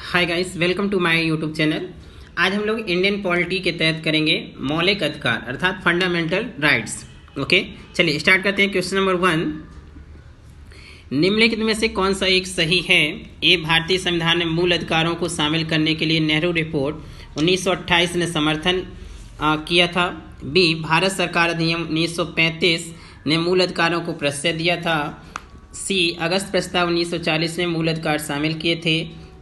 Hi guys, welcome to my YouTube channel. आज हम लोग इंडियन पॉलिटी के तहत करेंगे मौलिक अधिकार अर्थात फंडामेंटल राइट्स। ओके, चलिए स्टार्ट करते हैं। क्वेश्चन नंबर 1, निम्नलिखित में से कौन सा एक सही है? ए, भारतीय संविधान में मूल अधिकारों को शामिल करने के लिए नेहरू रिपोर्ट 1928 ने समर्थन किया था। बी, भारत सरकार अधिनियम 1935 ने मूल अधिकारों को प्रश्रय दिया था। सी, अगस्त प्रस्ताव 1940 में मूल अधिकार शामिल किए थे।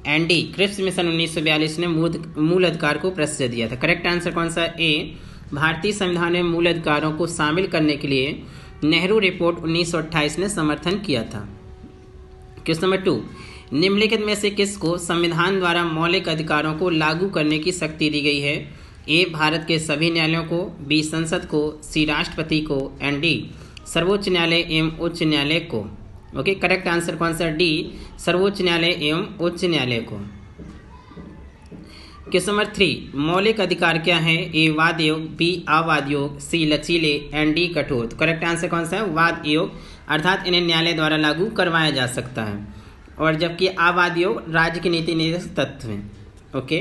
एंड डी, क्रिप्स मिशन 1942 ने मूल अधिकार को प्रश्रय दिया था। करेक्ट आंसर कौन सा? ए, भारतीय संविधान में मूल अधिकारों को शामिल करने के लिए नेहरू रिपोर्ट 1928 ने समर्थन किया था। क्वेश्चन नंबर 2, निम्नलिखित में से किसको संविधान द्वारा मौलिक अधिकारों को लागू करने की शक्ति दी गई है? ए, भारत के सभी न्यायालयों को। बी, संसद को। सी, राष्ट्रपति को। एंड डी, सर्वोच्च न्यायालय एवं उच्च न्यायालय को। ओके, करेक्ट आंसर कौन सा? डी, सर्वोच्च न्यायालय एवं उच्च न्यायालय को। क्वेश्चन नंबर 3, मौलिक अधिकार क्या है? ए, वाद योग। बी, अवाद योग। सी, लचीले। एंड डी, कठोर। तो करेक्ट आंसर कौन सा है? वाद योग, अर्थात इन्हें न्यायालय द्वारा लागू करवाया जा सकता है, और जबकि अवाद योग राज्य की नीति निर्देशक तत्व हैं। ओके,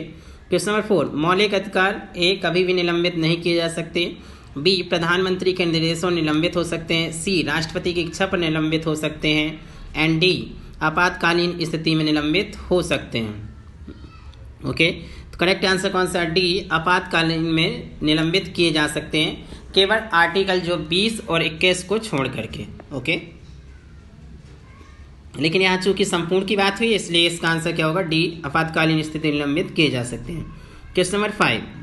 क्वेश्चन नंबर 4, मौलिक अधिकार ए, कभी भी निलंबित नहीं किए जा सकते। बी, प्रधानमंत्री के निर्देशों निलंबित हो सकते हैं। सी, राष्ट्रपति की इच्छा पर निलंबित हो सकते हैं। एंड डी, आपातकालीन स्थिति में निलंबित हो सकते हैं। ओके, तो करेक्ट आंसर कौन सा? डी, आपातकालीन में निलंबित किए जा सकते हैं, केवल आर्टिकल जो 20 और 21 को छोड़ करके। ओके, लेकिन यहाँ चूंकि संपूर्ण की बात हुई इसलिए इसका आंसर क्या होगा? डी, आपातकालीन स्थिति निलंबित किए जा सकते हैं। क्वेश्चन नंबर 5,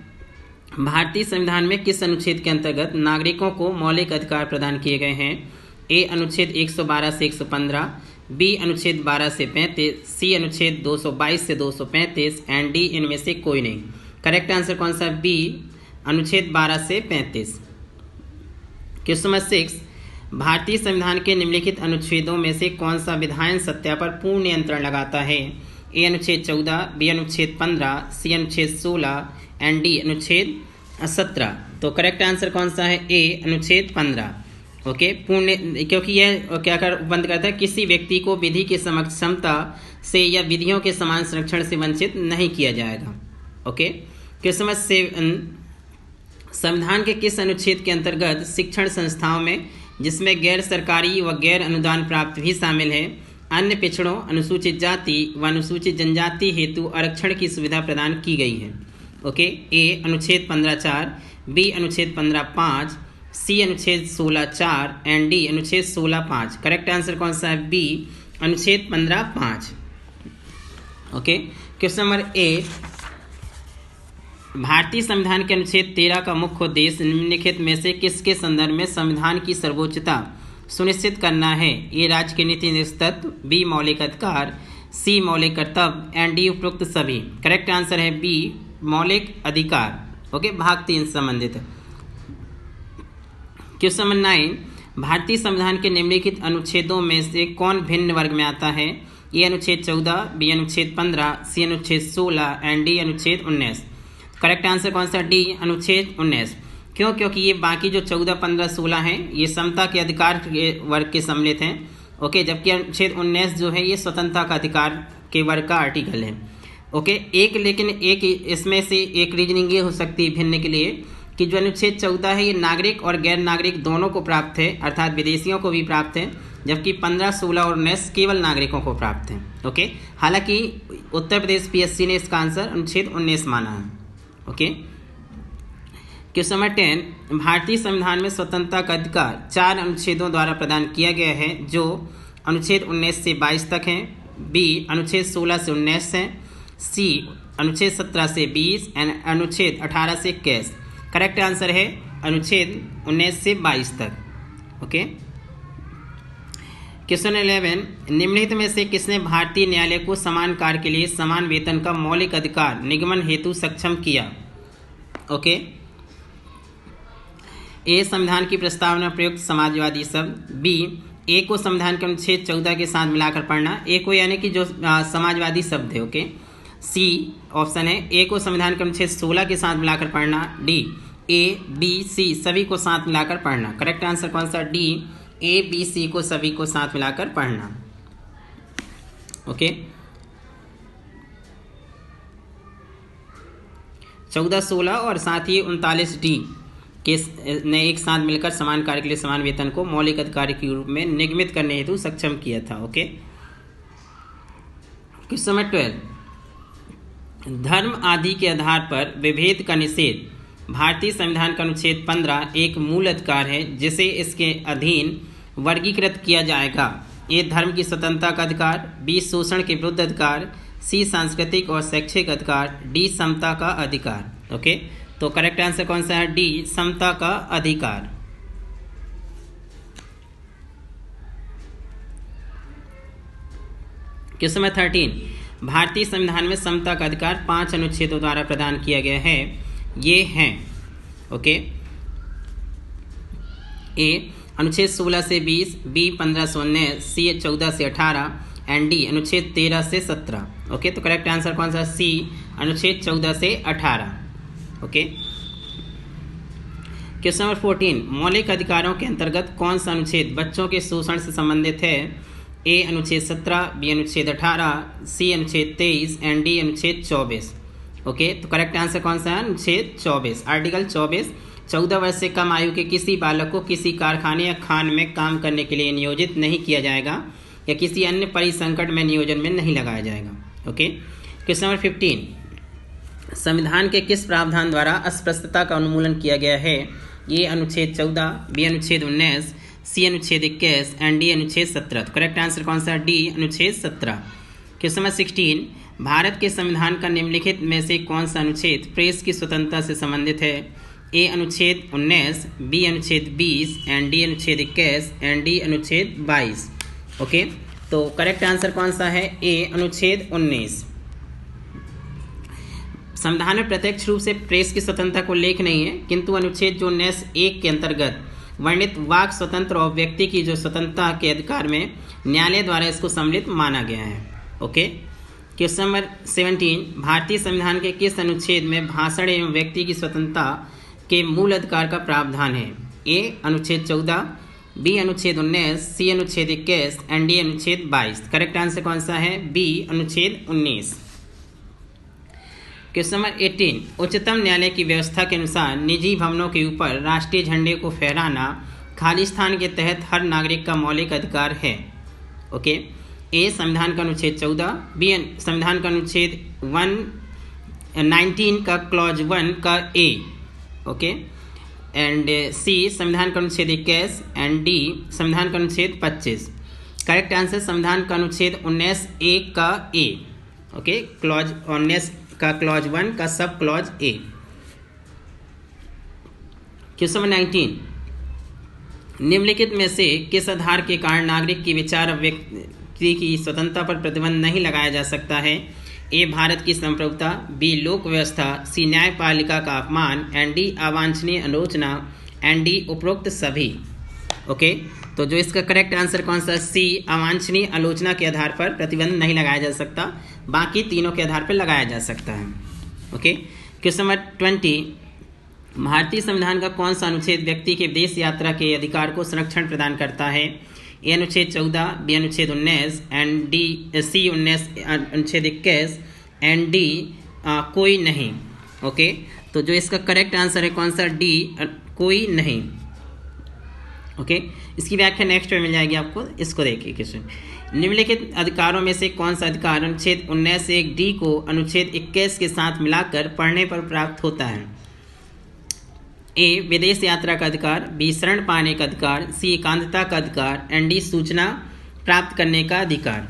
भारतीय संविधान में किस अनुच्छेद के अंतर्गत नागरिकों को मौलिक अधिकार प्रदान किए गए हैं? ए, अनुच्छेद 112 से 115। बी, अनुच्छेद 12 से 35। सी, अनुच्छेद 222 से 235। एंड डी, इनमें से कोई नहीं। करेक्ट आंसर कौन सा? बी, अनुच्छेद 12 से 35। क्वेश्चन नंबर 6, भारतीय संविधान के निम्नलिखित अनुच्छेदों में से कौन सा विधायन सत्ता पर पूर्ण नियंत्रण लगाता है? ए, अनुच्छेद 14। बी, अनुच्छेद 15। सी, अनुच्छेद 16। एंड डी, अनुच्छेद 17। तो करेक्ट आंसर कौन सा है? ए, अनुच्छेद 15। ओके, पूर्ण, क्योंकि यह क्या बंद करता है, किसी व्यक्ति को विधि की समक्षमता से या विधियों के समान संरक्षण से वंचित नहीं किया जाएगा। ओके, क्वेश्चन नंबर 7, संविधान के किस अनुच्छेद के अंतर्गत शिक्षण संस्थाओं में, जिसमें गैर सरकारी व गैर अनुदान प्राप्त भी शामिल है, अन्य पिछड़ों, अनुसूचित जाति व अनुसूचित जनजाति हेतु आरक्षण की सुविधा प्रदान की गई है? ओके, ए, अनुच्छेद 15(4). बी, अनुच्छेद 15(5). सी, अनुच्छेद 16(4). एंड डी, अनुच्छेद 16(5). करेक्ट आंसर कौन सा है? बी, अनुच्छेद 15(5). ओके, क्वेश्चन नंबर 8, भारतीय संविधान के अनुच्छेद 13 का मुख्य उद्देश्य निम्नलिखित में से किसके संदर्भ में संविधान की सर्वोच्चता सुनिश्चित करना है? ए, राज्य के नीति निर्देशक तत्व। बी, मौलिक अधिकार। सी, मौलिक कर्तव्य। एंड डी, उपरोक्त सभी। करेक्ट आंसर है बी, मौलिक अधिकार। ओके, भाग 3 संबंधित। क्वेश्चन नंबर 9, भारतीय संविधान के निम्नलिखित अनुच्छेदों में से कौन भिन्न वर्ग में आता है? ए, अनुच्छेद 14। बी, अनुच्छेद 15। सी, अनुच्छेद 16। एंड डी, अनुच्छेद 19। करेक्ट आंसर कौन सा? डी, अनुच्छेद 19। क्यों? क्योंकि ये बाकी जो 14, 15, 16 हैं ये समता के अधिकार के वर्ग के सम्मिलित हैं। ओके, जबकि अनुच्छेद 19 जो है ये स्वतंत्रता का अधिकार के वर्ग का आर्टिकल है। ओके, लेकिन एक इसमें से एक रीजनिंग ये हो सकती है भिन्न के लिए कि जो अनुच्छेद 14 है ये नागरिक और गैर नागरिक दोनों को प्राप्त है, अर्थात विदेशियों को भी प्राप्त है, जबकि 15, 16 और 19 केवल नागरिकों को प्राप्त है। ओके, हालांकि उत्तर प्रदेश PSC ने इसका आंसर अनुच्छेद 19 माना है। ओके, क्वेश्चन नंबर 10, भारतीय संविधान में स्वतंत्रता का अधिकार 4 अनुच्छेदों द्वारा प्रदान किया गया है, जो अनुच्छेद 19 से 22 तक हैं। बी, अनुच्छेद 16 से 19 है। सी, अनुच्छेद 17 से 20 एंड अनुच्छेद 18 से 21। करेक्ट आंसर है अनुच्छेद 19 से 22 तक। ओके, क्वेश्चन 11, निम्नलिखित में से किसने भारतीय न्यायालय को समान कार्य के लिए समान वेतन का मौलिक अधिकार निगमन हेतु सक्षम किया? ओके, ए, संविधान की प्रस्तावना प्रयुक्त समाजवादी शब्द। बी, ए को संविधान के अनुच्छेद 14 के साथ मिलाकर पढ़ना, ए को यानी कि जो समाजवादी शब्द है। ओके, सी ऑप्शन है, ए को संविधान के अनुच्छेद 16 के साथ मिलाकर पढ़ना। डी, ए, बी, सी सभी को साथ मिलाकर पढ़ना। करेक्ट आंसर कौन सा? डी, ए, बी, सी को सभी को साथ मिलाकर पढ़ना। ओके, 14-16 और साथ ही 39D के ने एक साथ मिलकर समान कार्य के लिए समान वेतन को मौलिक अधिकार के रूप में निगमित करने हेतु सक्षम किया था। ओके, क्वेश्चन नंबर 12, धर्म आदि के आधार पर विभेद का निषेध भारतीय संविधान का अनुच्छेद 15 एक मूल अधिकार है जिसे इसके अधीन वर्गीकृत किया जाएगा। ए, धर्म की स्वतंत्रता का अधिकार, बी, शोषण के विरुद्ध अधिकार, सी, सांस्कृतिक और शैक्षिक अधिकार, डी, समता का अधिकार। ओके, तो करेक्ट आंसर कौन सा है? डी, समता का अधिकार। क्वेश्चन नंबर 13, भारतीय संविधान में समता का अधिकार 5 अनुच्छेदों द्वारा प्रदान किया गया है। ये हैं, ओके, ए, अनुच्छेद 16 से 20, बी 15 से 19, सी 14 से 18 एंड डी अनुच्छेद 13 से 17। ओके, तो करेक्ट आंसर कौन सा? सी, अनुच्छेद 14 से 18। ओके, क्वेश्चन नंबर 14, मौलिक अधिकारों के अंतर्गत कौन सा अनुच्छेद बच्चों के शोषण से संबंधित है? ए, अनुच्छेद 17, बी, अनुच्छेद 18, सी, अनुच्छेद 23 एंड डी अनुच्छेद 24। ओके, तो करेक्ट आंसर कौन सा है? अनुच्छेद 24। आर्टिकल 24, 14 वर्ष से कम आयु के किसी बालक को किसी कारखाने या खान में काम करने के लिए नियोजित नहीं किया जाएगा या किसी अन्य परिसंकट में नियोजन में नहीं लगाया जाएगा। ओके, क्वेश्चन नंबर 15, संविधान के किस प्रावधान द्वारा अस्पृश्यता का उन्मूलन किया गया है? ये अनुच्छेद 14, बी अनुच्छेद 19, सी अनुच्छेद 21 एंड डी अनुच्छेद 17। तो करेक्ट आंसर कौन सा? डी, अनुच्छेद 17। क्वेश्चन नंबर 16, भारत के संविधान का निम्नलिखित में से कौन सा अनुच्छेद प्रेस की स्वतंत्रता से संबंधित है? ए, अनुच्छेद 19, बी अनुच्छेद 20 एंड डी अनुच्छेद 21 एंड डी अनुच्छेद 22। ओके, तो करेक्ट आंसर कौन सा है? ए, अनुच्छेद 19। संविधान में प्रत्यक्ष रूप से प्रेस की स्वतंत्रता को उल्लेख नहीं है, किंतु अनुच्छेद जो 19(1) के अंतर्गत वर्णित वाक स्वतंत्र और व्यक्ति की जो स्वतंत्रता के अधिकार में न्यायालय द्वारा इसको सम्मिलित माना गया है। ओके, क्वेश्चन नंबर 17, भारतीय संविधान के किस अनुच्छेद में भाषण एवं व्यक्ति की स्वतंत्रता के मूल अधिकार का प्रावधान है? ए, अनुच्छेद 14, बी अनुच्छेद 19, सी अनुच्छेद 21 एंड डी अनुच्छेद 22। करेक्ट आंसर कौन सा है? बी, अनुच्छेद 19। क्वेश्चन नंबर 18, उच्चतम न्यायालय की व्यवस्था के अनुसार निजी भवनों के ऊपर राष्ट्रीय झंडे को फहराना खालिस्तान के तहत हर नागरिक का मौलिक अधिकार है। ओके, ए, संविधान का अनुच्छेद 14, बी संविधान का अनुच्छेद 19 का क्लॉज 1 का ए। ओके, एंड सी संविधान का अनुच्छेद 21 एंड डी संविधान का अनुच्छेद 25। करेक्ट आंसर संविधान का अनुच्छेद 19(1) का ए। ओके, क्लॉज 19 का क्लॉज 1 का sub clause A. Question number 19, निम्नलिखित में से किस आधार के कारण नागरिक की विचार अभिव्यक्ति की स्वतंत्रता पर प्रतिबंध नहीं लगाया जा सकता है? ए, भारत की संप्रभुता, बी, लोक व्यवस्था, सी, न्यायपालिका का अपमान एंड डी, अवांछनीय आलोचना एंड डी, उपरोक्त सभी। ओके, तो जो इसका करेक्ट आंसर कौन सा? सी, अवांछनीय आलोचना के आधार पर प्रतिबंध नहीं लगाया जा सकता, बाकी तीनों के आधार पर लगाया जा सकता है। ओके, क्वेश्चन नंबर 20, भारतीय संविधान का कौन सा अनुच्छेद व्यक्ति के विदेश यात्रा के अधिकार को संरक्षण प्रदान करता है? ए, अनुच्छेद 14, बी अनुच्छेद 19 एंड डी, सी 19 अनुच्छेद 21 एंड डी कोई नहीं। ओके, तो जो इसका करेक्ट आंसर है कौन सा? डी, कोई नहीं। ओके, इसकी व्याख्या नेक्स्ट में मिल जाएगी आपको, इसको देखिए क्वेश्चन। निम्नलिखित अधिकारों में से कौन सा अधिकार अनुच्छेद 19(1) को अनुच्छेद 21 के साथ मिलाकर पढ़ने पर प्राप्त होता है? ए, विदेश यात्रा का अधिकार, बी, शरण पाने का अधिकार, सी, एकांतता का अधिकार एंड डी, सूचना प्राप्त करने का अधिकार।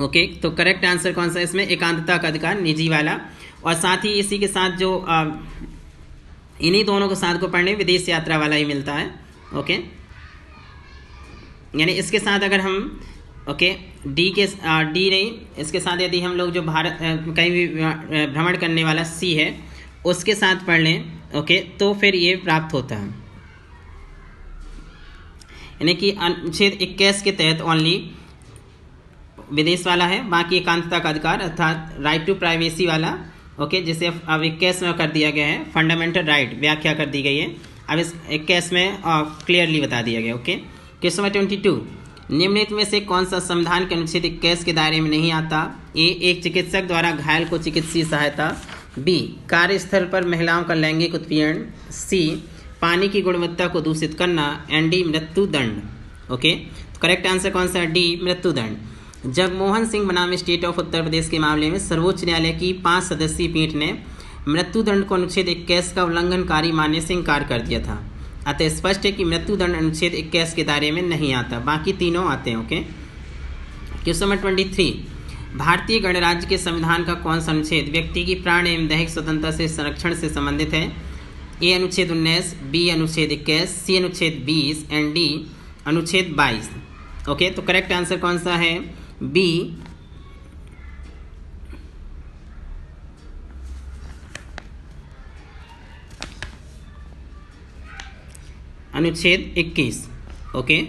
ओके, तो करेक्ट आंसर कौन सा इसमें? एकांतता का अधिकार, निजी वाला, और साथ ही इसी के साथ जो इन्हीं दोनों को साथ को पढ़ने विदेश यात्रा वाला ही मिलता है। ओके, यानी इसके साथ अगर हम डी नहीं, इसके साथ यदि हम लोग जो भारत कहीं भी भ्रमण करने वाला सी है उसके साथ पढ़ लें, ओके, तो फिर ये प्राप्त होता है। यानी कि अनुच्छेद 21 के तहत ओनली विदेश वाला है, बाकी एकांतता का अधिकार अर्थात राइट टू प्राइवेसी वाला, ओके, जिसे अब 21 में कर दिया गया है, फंडामेंटल राइट व्याख्या कर दी गई है, अब इस 21 में क्लियरली बता दिया गया। ओके, क्वेश्चन नंबर 22, निम्नलिखित में से कौन सा संविधान के अनुच्छेद 21 के दायरे में नहीं आता? ए, एक चिकित्सक द्वारा घायल को चिकित्सीय सहायता, बी कार्यस्थल पर महिलाओं का लैंगिक उत्पीड़न, सी पानी की गुणवत्ता को दूषित करना, एंड डी मृत्युदंड। ओके, तो करेक्ट आंसर कौन सा है? डी मृत्युदंड। जगमोहन सिंह बनाम स्टेट ऑफ उत्तर प्रदेश के मामले में सर्वोच्च न्यायालय की 5 सदस्यीय पीठ ने मृत्युदंड को अनुच्छेद 21 का उल्लंघनकारी मानने से इनकार कर दिया था। अतः स्पष्ट है कि मृत्युदंड अनुच्छेद 21 के दायरे में नहीं आता, बाकी तीनों आते हैं। ओके, क्वेश्चन नंबर 23, भारतीय गणराज्य के संविधान का कौन सा अनुच्छेद व्यक्ति की प्राण एवं दैहिक स्वतंत्रता से संरक्षण से संबंधित है? ए अनुच्छेद 19, बी अनुच्छेद 21, सी अनुच्छेद 20 एंड डी अनुच्छेद 22। ओके, तो करेक्ट आंसर कौन सा है? बी अनुच्छेद 21। ओके,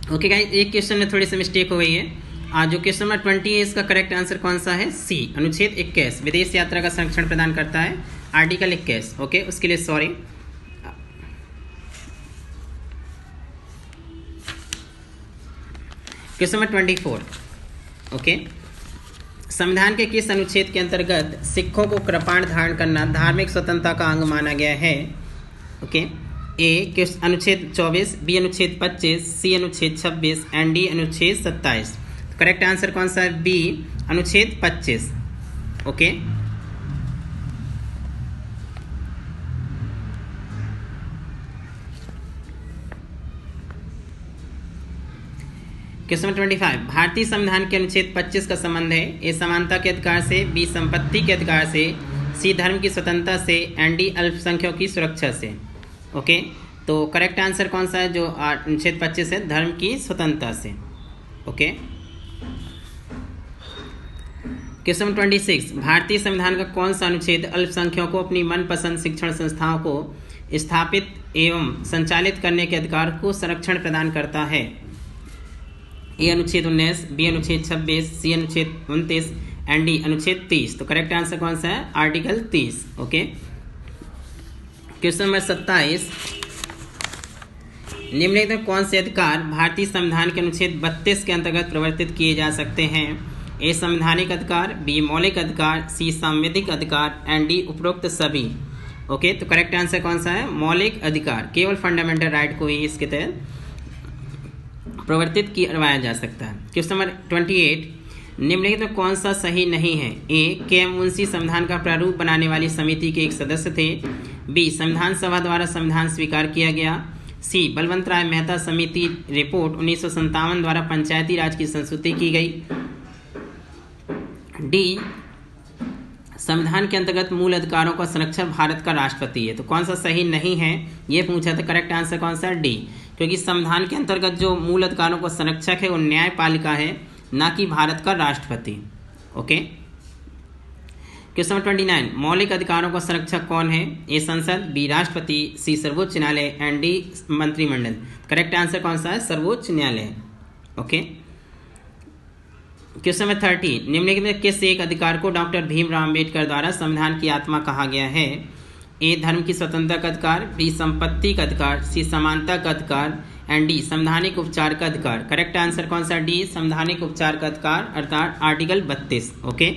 ओके गाइस, एक क्वेश्चन में थोड़ी सी मिस्टेक हो गई है। आज जो क्वेश्चन नंबर 20 है इसका करेक्ट आंसर कौन सा है? सी अनुच्छेद 21 विदेश यात्रा का संरक्षण प्रदान करता है, आर्टिकल 21। ओके, उसके लिए सॉरी। Question number 24। ओके, संविधान के किस अनुच्छेद के अंतर्गत सिखों को कृपाण धारण करना धार्मिक स्वतंत्रता का अंग माना गया है? ओके, ए अनुच्छेद 24, बी अनुच्छेद 25, सी अनुच्छेद 26 एंड डी अनुच्छेद 27। करेक्ट आंसर कौन सा है? बी अनुच्छेद 25। ओके, क्वेश्चन नंबर 25, भारतीय संविधान के अनुच्छेद 25 का संबंध है? ए समानता के अधिकार से, बी संपत्ति के अधिकार से, सी धर्म की स्वतंत्रता से एंड डी अल्पसंख्यकों की सुरक्षा से। ओके, तो करेक्ट आंसर कौन सा है? जो अनुच्छेद 25 है, धर्म की स्वतंत्रता से। ओके, क्वेश्चन नंबर 26, भारतीय संविधान का कौन सा अनुच्छेद अल्पसंख्यकों को अपनी मनपसंद शिक्षण संस्थाओं को स्थापित एवं संचालित करने के अधिकार को संरक्षण प्रदान करता है? ए अनुच्छेद 19, बी अनुच्छेद 26, सी अनुच्छेद 29 एंड डी अनुच्छेद 30। तो करेक्ट आंसर कौन सा है? आर्टिकल 30। ओके, क्वेश्चन नंबर 27, निम्नलिखित में कौन से अधिकार भारतीय संविधान के अनुच्छेद 32 के अंतर्गत प्रवर्तित किए जा सकते हैं? ए संवैधानिक अधिकार, बी मौलिक अधिकार, सी सांविधिक अधिकार एंड डी उपरोक्त सभी। ओके, तो करेक्ट आंसर कौन सा है? मौलिक अधिकार, केवल फंडामेंटल राइट को ही इसके तहत प्रवर्तित करवाया जा सकता है। क्वेश्चन नंबर 28, निम्नलिखित में कौन सा सही नहीं है? ए के.एम. मुंशी संविधान का प्रारूप बनाने वाली समिति के एक सदस्य थे, बी संविधान सभा द्वारा संविधान स्वीकार किया गया, सी बलवंत राय मेहता समिति रिपोर्ट 1957 द्वारा पंचायती राज की संस्तुति की गई, डी संविधान के अंतर्गत मूल अधिकारों का संरक्षण भारत का राष्ट्रपति है। तो कौन सा सही नहीं है ये पूछा था। करेक्ट आंसर कौन सा? डी, क्योंकि संविधान के अंतर्गत जो मूल अधिकारों का संरक्षक है वो न्यायपालिका है, ना कि भारत का राष्ट्रपति। ओके, क्वेश्चन नंबर 29, मौलिक अधिकारों का संरक्षक कौन है? ए संसद, बी राष्ट्रपति, सी सर्वोच्च न्यायालय एंड डी मंत्रिमंडल। करेक्ट आंसर कौन सा है? सर्वोच्च न्यायालय। ओके, क्वेश्चन नंबर 30, निम्नलिखित में किस एक अधिकार को डॉक्टर भीमराव अंबेडकर द्वारा संविधान की आत्मा कहा गया है? ए धर्म की स्वतंत्रता का अधिकार, बी संपत्ति का अधिकार, सी समानता का अधिकार एंड डी संवैधानिक उपचार का अधिकार। करेक्ट आंसर कौन सा? डी संवैधानिक उपचार का अधिकार अर्थात आर्टिकल 32। ओके,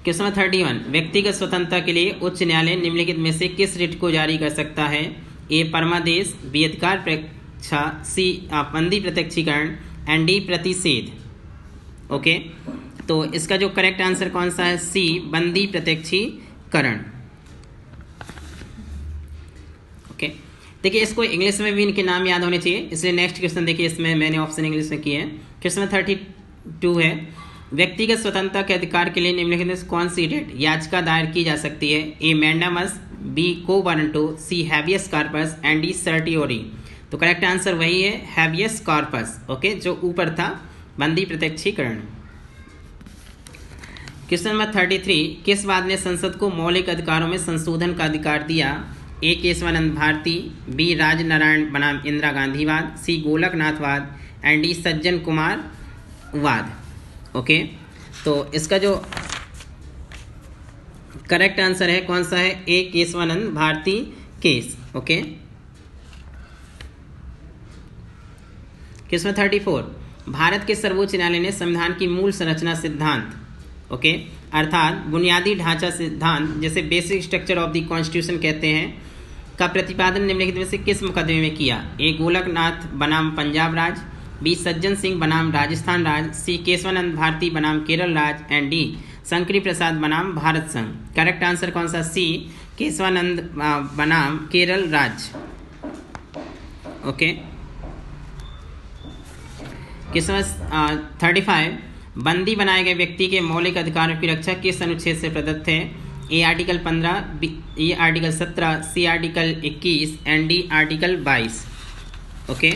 क्वेश्चन नंबर 31, व्यक्तिगत स्वतंत्रता के लिए उच्च न्यायालय निम्नलिखित में से किस रिट को जारी कर सकता है? ए परमादेश, बी अधिकार परीक्षा, सी बंदी प्रत्यक्षीकरण एंड डी प्रतिषेध। ओके, तो इसका जो करेक्ट आंसर कौन सा है? सी बंदी प्रत्यक्षीकरण। ओके, देखिए इसको इंग्लिश में भी इनके नाम याद होने चाहिए, इसलिए नेक्स्ट क्वेश्चन देखिए, इसमें मैंने ऑप्शन इंग्लिश में किए हैं। क्वेश्चन 32 है, व्यक्तिगत स्वतंत्रता के अधिकार के लिए निम्नलिखित में कौन सी रिट याचिका दायर की जा सकती है? A mandamus, B quo warranto, C habeas corpus and D certiorari. तो करेक्ट आंसर वही है हैबियस कॉर्पस। ओके, जो ऊपर था बंदी प्रत्यक्षीकरण। क्वेश्चन नंबर 33, किस वाद ने संसद को मौलिक अधिकारों में संशोधन का अधिकार दिया? ए केशवानंद भारती, बी राजनारायण बनाम इंदिरा गांधीवाद, सी गोलकनाथवाद एंड डी सज्जन कुमार वाद। ओके, तो इसका जो करेक्ट आंसर है कौन सा है? A Keshavananda Bharati case. Okay, question 34, Bharat के सर्वोच्च न्यायालय ने संविधान की मूल संरचना सिद्धांत, ओके, अर्थात बुनियादी ढांचा सिद्धांत जिसे basic structure of the constitution कहते हैं, का प्रतिपादन निम्नलिखित में से किस मुकदमे में किया? ए गोलकनाथ बनाम पंजाब राज, बी सज्जन सिंह बनाम राजस्थान राज, सी केशवानंद भारती बनाम केरल राज एंड डी शंकरी प्रसाद बनाम भारत संघ। करेक्ट आंसर कौन सा? सी केशवानंद बनाम केरल राज। ओके, क्वेश्चन 35, बंदी बनाए गए व्यक्ति के मौलिक अधिकारों की रक्षा किस अनुच्छेद से प्रदत्त है? A article 15, B a article 17, C article 21 and D article 22। Okay,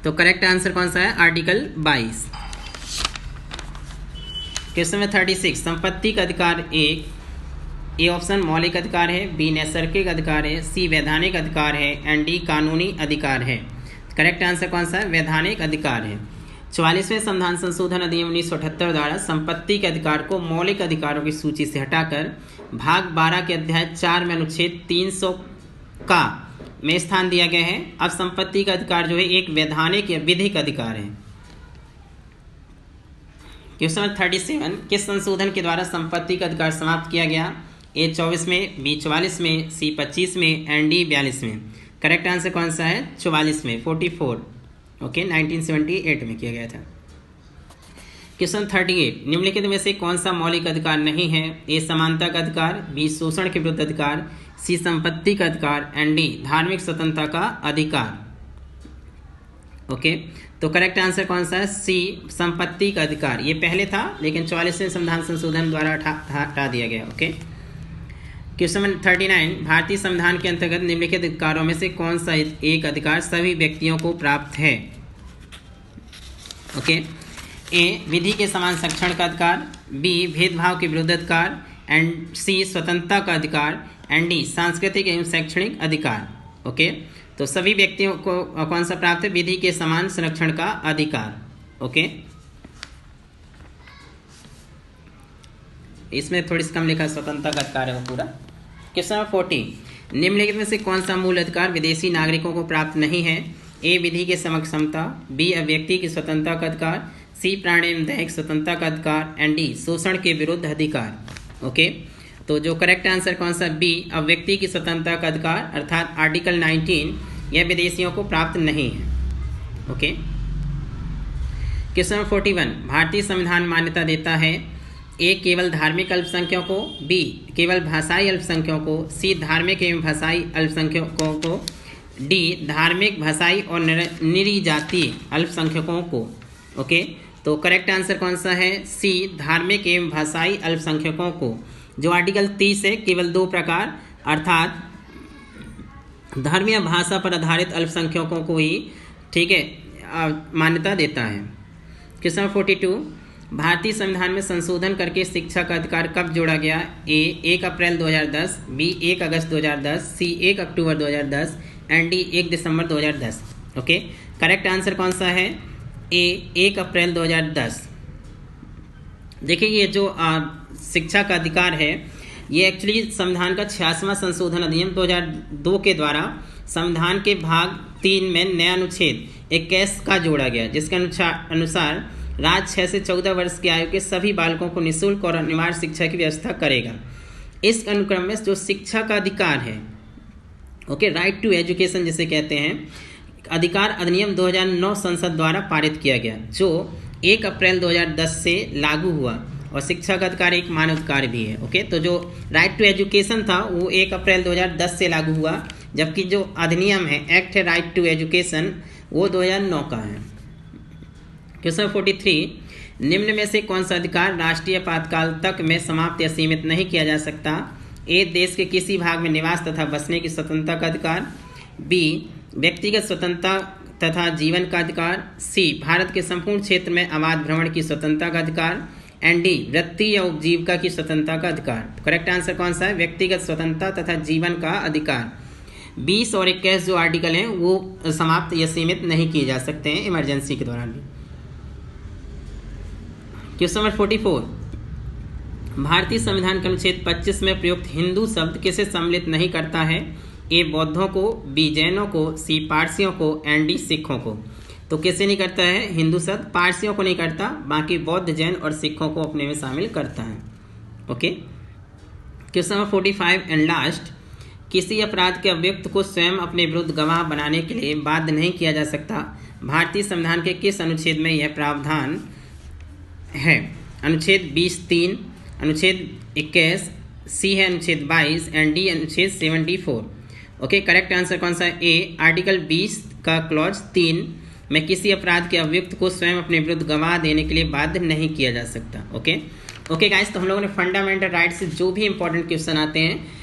तो करेक्ट आंसर कौन सा है? आर्टिकल 22। क्वेश्चन में 36, संपत्ति का अधिकार ए ऑप्शन मौलिक अधिकार है, बी नैसर्गिक अधिकार है, सी वैधानिक अधिकार है एंड डी कानूनी अधिकार है। करेक्ट आंसर कौन सा है? वैधानिक अधिकार है। 44वें संविधान संशोधन अधिनियम 1978 द्वारा संपत्ति के अधिकार को मौलिक अधिकारों की सूची से हटाकर भाग 12 के अध्याय 4 में अनुच्छेद 300 का में स्थान दिया गया है। अब संपत्ति का अधिकार जो है एक वैधानिक या विधिक अधिकार है। क्वेश्चन 37, किस संशोधन के द्वारा संपत्ति का अधिकार समाप्त किया गया? ए 24 में, बी 44 में, सी 25 में एंड डी 42 में। करेक्ट आंसर कौन सा है? 44 में, 44। ओके, 1978 में किया गया था। क्वेश्चन 38, निम्नलिखित में से कौन सा मौलिक अधिकार नहीं है? ए समानता का अधिकार, बी शोषण के विरुद्ध अधिकार, सी संपत्ति का अधिकार एंड डी धार्मिक स्वतंत्रता का अधिकार। ओके, तो करेक्ट आंसर कौन सा है? सी संपत्ति का अधिकार। ये पहले था लेकिन 44वें संविधान संशोधन द्वारा हटा दिया गया। ओके, क्वेश्चन 39, भारतीय संविधान के अंतर्गत निम्नलिखित अधिकारों में से कौन सा एक अधिकार सभी व्यक्तियों को प्राप्त है? ओके, ए विधि के समान संरक्षण का अधिकार, बी भेदभाव के विरुद्ध अधिकार एंड सी स्वतंत्रता का अधिकार एंड डी सांस्कृतिक एवं शैक्षणिक अधिकार। ओके, तो सभी व्यक्तियों को कौन सा प्राप्त है? विधि के समान संरक्षण का अधिकार। ओके, इसमें थोड़ी सी कम लिखा स्वतंत्रता का अधिकार है वो पूरा। क्वेश्चन 40, निम्नलिखित में से कौन सा मूल अधिकार विदेशी नागरिकों को प्राप्त नहीं है? ए विधि के समक्ष समता, बी व्यक्ति की स्वतंत्रता का अधिकार, सी प्राणी एवं दैहिक स्वतंत्रता का अधिकार एंड डी शोषण के विरुद्ध अधिकार। ओके, तो जो करेक्ट आंसर कौन सा? बी व्यक्ति की स्वतंत्रता का अधिकार अर्थात आर्टिकल 19 यह विदेशियों को प्राप्त नहीं है। ओके, क्वेश्चन 41, भारतीय संविधान मान्यता देता है ए केवल धार्मिक अल्पसंख्यकों को, बी केवल भाषाई अल्पसंख्यकों को, सी धार्मिक एवं भाषाई अल्पसंख्यकों को, डी धार्मिक भाषाई और निरीजातीय अल्पसंख्यकों को। ओके, तो करेक्ट आंसर कौन सा है? सी धार्मिक एवं भाषाई अल्पसंख्यकों को। जो आर्टिकल 30 है केवल दो प्रकार अर्थात धर्म या भाषा पर आधारित अल्पसंख्यकों को ही, ठीक है, मान्यता देता है। क्वेश्चन 42, भारतीय संविधान में संशोधन करके शिक्षा का अधिकार कब जोड़ा गया? ए 1 अप्रैल 2010, बी 1 अगस्त 2010, सी 1 अक्टूबर 2010 एंड डी 1 दिसंबर 2010। ओके, करेक्ट आंसर कौन सा है? ए 1 अप्रैल 2010। देखिए ये जो शिक्षा का अधिकार है ये एक्चुअली संविधान का 86वां संशोधन अधिनियम 2002 के द्वारा संविधान के भाग 3 में नया अनुच्छेद 21 का जोड़ा गया, जिसके अनुसार राज्य 6 से 14 वर्ष की आयु के सभी बालकों को निःशुल्क और अनिवार्य शिक्षा की व्यवस्था करेगा। इस अनुक्रम में जो शिक्षा का अधिकार है, ओके, राइट टू एजुकेशन जिसे कहते हैं, अधिकार अधिनियम 2009 संसद द्वारा पारित किया गया, जो 1 अप्रैल 2010 से लागू हुआ और शिक्षा का अधिकार एक मानव अधिकार भी है। ओके, तो जो राइट टू एजुकेशन था वो 1 अप्रैल 2010 से लागू हुआ, जबकि जो अधिनियम है एक्ट है राइट टू एजुकेशन वो 2009 का है। क्वेश्चन 43, निम्न में से कौन सा अधिकार राष्ट्रीय आपातकाल तक में समाप्त या सीमित नहीं किया जा सकता? ए देश के किसी भाग में निवास तथा बसने की स्वतंत्रता का अधिकार, बी व्यक्तिगत स्वतंत्रता तथा जीवन का अधिकार, सी भारत के संपूर्ण क्षेत्र में अबाध भ्रमण की स्वतंत्रता का अधिकार एंड डी वृत्ति या उपजीविका की स्वतंत्रता का अधिकार। तो करेक्ट आंसर कौन सा है? व्यक्तिगत स्वतंत्रता तथा जीवन का अधिकार। 20 और 21 जो आर्टिकल हैं वो समाप्त या सीमित नहीं किए जा सकते हैं इमरजेंसी के दौरान भी। क्वेश्चन नंबर 44, भारतीय संविधान के अनुच्छेद 25 में प्रयुक्त हिंदू शब्द किसे सम्मिलित नहीं करता है? ए बौद्धों को, बी जैनों को, सी पारसियों को, एंड डी सिखों को। तो किसे नहीं करता है हिंदू शब्द? पारसियों को नहीं करता, बाकी बौद्ध, जैन और सिखों को अपने में शामिल करता है। Okay. Question number 45 and last, किसी अपराध के अभियुक्त को स्वयं अपने विरुद्ध गवाह बनाने के लिए बाध्य नहीं किया जा सकता। भारतीय संविधान के किस अनुच्छेद में यह प्रावधान है? अनुच्छेद 20(3), अनुच्छेद 21, सी है अनुच्छेद 22 एंड डी अनुच्छेद 74। ओके, करेक्ट आंसर कौन सा है? ए आर्टिकल 20 का क्लॉज 3 में किसी अपराध के अभियुक्त को स्वयं अपने विरुद्ध गवाह देने के लिए बाध्य नहीं किया जा सकता। ओके गाइस, तो हम लोगों ने फंडामेंटल राइट से जो भी इंपॉर्टेंट क्वेश्चन आते हैं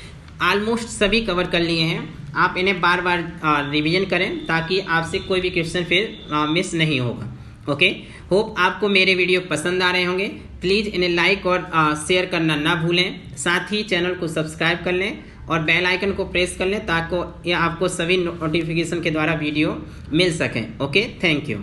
ऑलमोस्ट सभी कवर कर लिए हैं। आप इन्हें बार बार रिवीजन करें ताकि आपसे कोई भी क्वेश्चन फिर मिस नहीं होगा। ओके, होप आपको मेरे वीडियो पसंद आ रहे होंगे। प्लीज़ इन्हें लाइक और शेयर करना ना भूलें। साथ ही चैनल को सब्सक्राइब कर लें और बेल आइकन को प्रेस कर लें ताकि आपको सभी नोटिफिकेशन के द्वारा वीडियो मिल सकें। Okay, thank you.